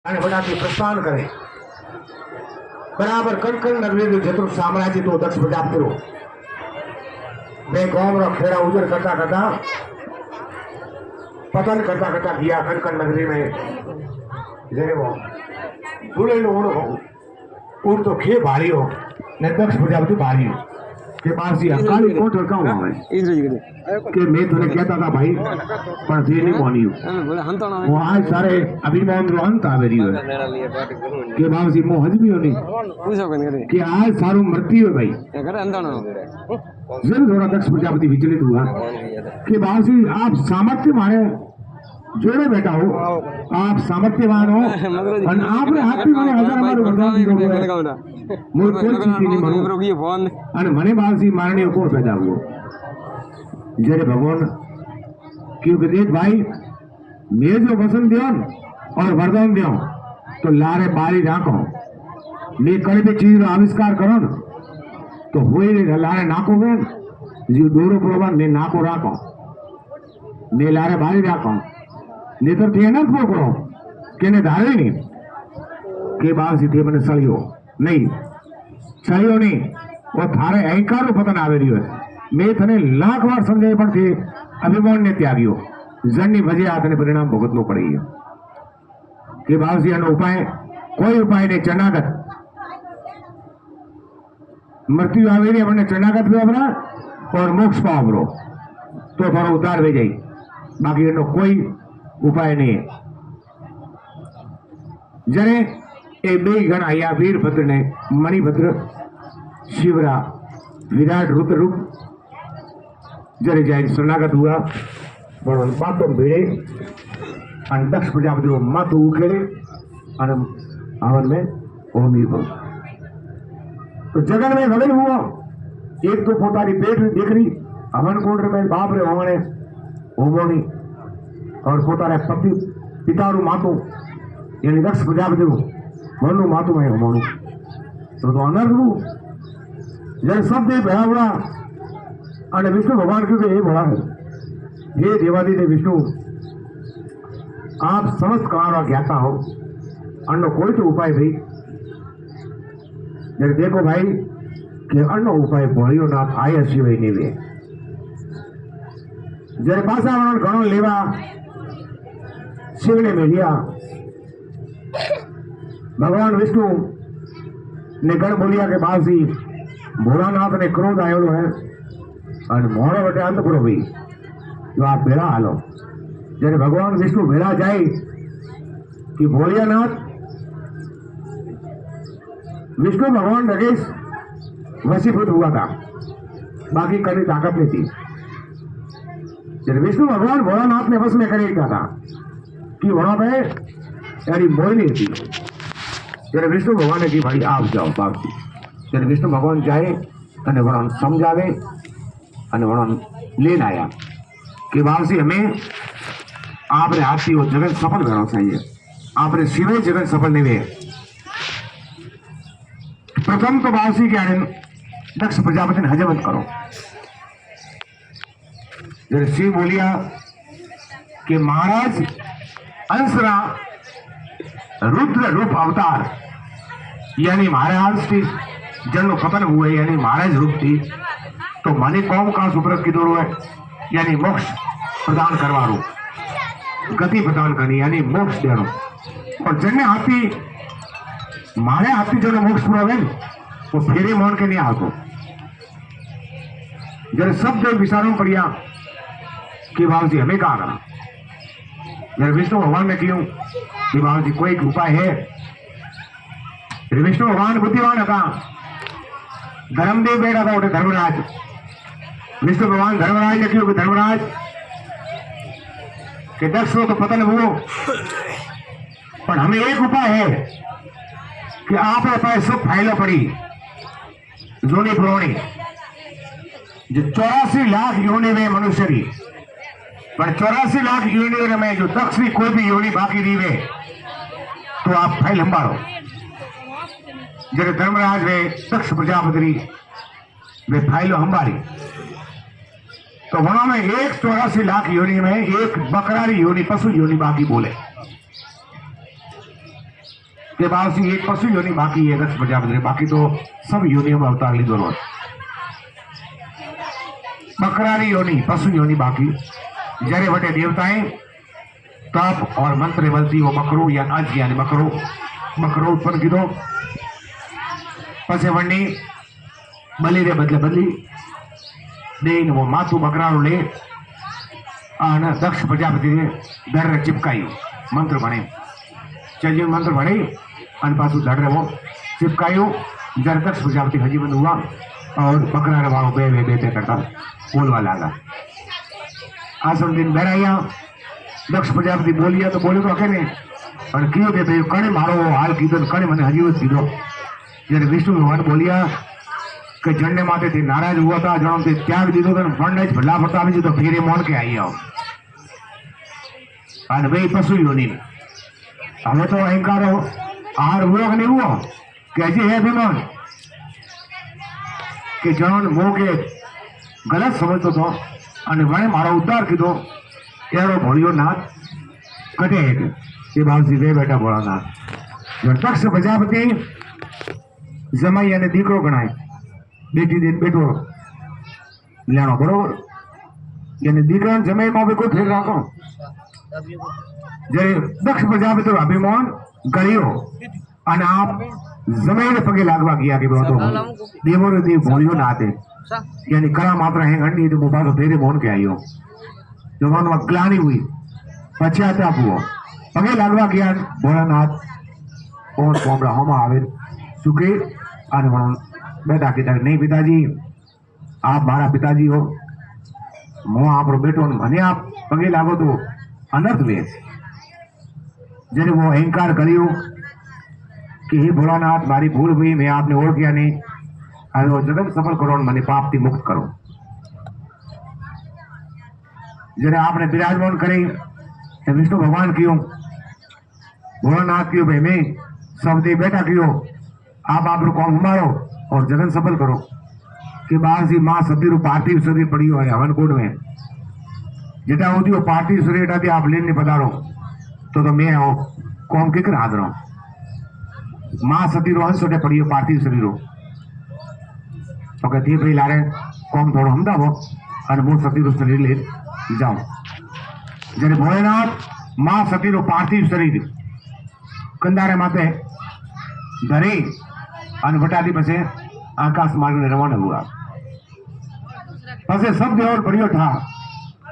અને વડાથી પ્રસ્થાન કરે બરાબર કણકણ નગરી જતું સામ્રાજ્ય તો દક્ષ પ્રજાપતિનું બે ગામનો ખેડા ઉજર કરતા કરતા पतन करता करता गया कणकण नगरी में जरे वो दूल्हे लोगों को उड़ तो खे भारी हो ने दक्ष प्रजापति भारी हो के पास ही अकाली को ठड़का हुआ है कि मैं तुझे कहता था भाई पर ये नहीं मानी वो आज सारे अभिमान रो अंत आवे रही है के बाप जी मोह हज भी होनी कि आज सारू मृत्यु है भाई जरूर थोड़ा दक्ष प्रजापति विचलित हुआ कि बाप जी आप सामर्थ्य मारे जोड़े बैठा हो आप सामर्थ्यवान हो और आपने हाथ में मारे हजार हमारे वरदान दीधो है मोर कोई चीज नहीं मनो અને મને બાલસી મારણીઓ કોણ પેદા हुओ जरे भगवान क्यों कि देख भाई मैं जो वसन दियो और वरदान दियो तो लारे बारी राखो मैं कई भी चीज रो आविष्कार करो न तो होई लारे नाको में जो दोरो प्रोबान ने नाको राखो ने लारे बारी राखो ने तो थे न पकड़ो के ने धारे नहीं के बाल सी थे मैंने सड़ियो नहीं सड़ियो नहीं वो थारे अहंकार पतन आवे रही है मैं थने लाख बार समझाई पण थे अभिमान ने त्याग्यो जन्नी भजे आतने परिणाम भोगतनो पड़ी है के बाल सी अनो उपाय कोई उपाय ने चनागत मृत्यु आवे रही अपने चनागत भी अपना और मोक्ष पावरो तो थोड़ा उतार वे जाई बाकी एनो कोई उपाय नहीं है जरे ए बे गण आया वीरभद्र ने मणिभद्र शिवरा विराट रुद्र रूप जरे जाए शरणागत हुआ पर बातों भीड़े दक्ष प्रजापति को मत उखेड़े हवन में ओमी हो तो जगन में हवन हुआ एक तो पोतानी पेट देख रही हवन कोंड में बाप रे होने होमोनी और पोताने पति पितारू मातु यानी दक्ष प्रजापति वनु मातु में होमोनु तो अनर्रू जब सब देव भया हुआ અને વિષ્ણુ ભગવાન કહ્યું કે हे भगवान हे देवादिदेव विष्णु आप समस्त कारणों ज्ञाता हो अन्नो कोई तो उपाय भाई जब देखो भाई कि अन्नो उपाय भोळियो नाथ आय सिवाय नहीं वे जब पासा घणो लेवा शिव ने मिलिया भगवान विष्णु ने गण बोलिया के बासी भोलानाथ ने क्रोध आयो है और मोड़ो बटे अंत करो भाई तो आप भेड़ा हालो जब भगवान विष्णु भेड़ा जाए कि भोलियानाथ विष्णु भगवान नगेश वशीभूत हुआ था बाकी करने ताकत नहीं थी जब विष्णु भगवान भोलानाथ ने वश में कर दिया था कि वहां पे यानी मोहिनी थी जब विष्णु भगवान ने की भाई आप जाओ बाप जी जब विष्णु भगवान जाए અને વણ સમજાવે અને વણ લેન આયા કે બાપજી हमें आपरे हाथी वो जगत सफल करना चाहिए आपरे सिवाय जगत सफल नहीं हुए प्रथम तो बापजी के आने दक्ष प्रजापति ने हजमत करो जब शिव बोलिया कि महाराज अंसरा रुद्र रूप अवतार यानी महाराज की जन्म पतन हुए यानी महाराज रूप थी तो माने कौम का सुप्रत की दौड़ है यानी मोक्ष प्रदान करवारो गति प्रदान करनी यानी मोक्ष देनो और जन्ने हाथी मारे हाथी जो मोक्ष पुरावे वो फेरे मोहन के नहीं आतो जब सब जो विचारों पड़िया कि बाबू जी हमें कहा करा जब विष्णु भगवान ने क्यों कि बाबू जी कोई उपाय है विष्णु भगवान बुद्धिमान था धर्मदेव बैठा था उठे धर्मराज विष्णु भगवान धर्मराज ने क्यों धर्मराज के दक्ष तो पतन हुआ पर हमें एक उपाय है कि आप पास सब फाइलों पड़ी जोनी प्रोणी जो 84 लाख योनि में मनुष्य की पर 84 लाख योनि में जो दक्ष की कोई भी योनि बाकी नहीं वे तो आप फाइल संभालो जब धर्मराज वे दक्ष प्रजापति वे फाइलों संभाली तो वहां में 184 लाख योनि में एक बकरारी योनि पशु योनि बाकी बोले के बाद से एक पशु योनि बाकी है दक्ष प्रजापति बाकी तो सब योनियों में अवतार लीधो रो बकरारी योनि पशु योनि बाकी जरे वटे देवताएं तप और मंत्र बलती वो बकरो या आज यानी बकरो उत्पन्न कीधो पछे वणी बली रे बदले बदली देन वो माथू बकरारू ले અને દક્ષ પ્રજાપતિને દળને ચિપકાયું મંત્ર ભણે ચલ્યું મંત્ર ભણે અને પાછું દળને वो चिपकाયું जब दक्ष प्रजापति हजी बंद हुआ और बकरा रवाओ बे करता बोलवा लगा आसम दिन बैराया दक्ष प्रजापति बोलिया तो बोले तो अकेले और क्यों दे कणे मारो हाल कीधो कणे मैंने हजी कीधो जब विष्णु भगवान बोलिया कि जड़ने माथे थी नाराज हुआ था जड़ों से त्याग दीधो तो फंड भला फटा भी तो फिर मोन के आई आओ અને બે પશુ યોની હવે તો અહંકારો આહાર હુઓ કે નહીં હુઓ કે હજી હે અભિમાન કે જણ મો કે ગલત સમજતો હતો અને વણે મારો ઉદ્ધાર કીધો એનો ભોળિયો નાથ કટે એ બાવજી બે બેટા ભોળાનાથ દક્ષ પ્રજાપતિ જમાઈ અને દીકરો ગણાય બેટી દે બેટો લેણો બરોબર એને દીકરા જમાઈમાં બી કોઈ ફેર રાખો जय दक्ष प्रजापति अभिमान गलियो અને આપ જમીન પગે લાગવા ગયા કે તો દેવો રે દેવ ભોળિયો ના આતે यानी करा मात्र है घंटी तो मोबाइल फेरे मोन के आयो जो मन ग्लानी हुई पश्चाताप हुआ पगे लागवा गया भोलानाथ और कोबरा हम आवे सुखे અને બેટા કીધા નહીં पिताजी आप मारा पिताजी हो હું આપણો બેટો મને આપ પગે લાગો તો अनर्थ वे जब वो अहंकार करियो कि हे भोलानाथ मारी भूल हुई मैं आपने ओळख्या नहीं अरे वो जगत सफल करो मैंने पाप थी मुक्त करो जरा आपने विराजमान करी तो विष्णु भगवान क्यों भोलानाथ क्यों भाई मैं सब दे बेटा क्यों आप कौम हमारो और जगत सफल करो कि बाहर से माँ सती पार्थिव शरीर पड़ी हो हवन कोड में जेटा होती वो पार्थिव शरीर आप लेने पधारो तो मैं कौम के हाजर माँ सती अंश पड़ी हो पार्थिव शरीर तो कहती भाई लारे कौम थोड़ा हमदावो और वो सती शरीर ले जाओ जब भोलेनाथ माँ सती पार्थिव शरीर कंदारे माथे धरे और वटाती पसे आकाश मार्ग ने रवाना हुआ पसे सब देवर बढ़ियो था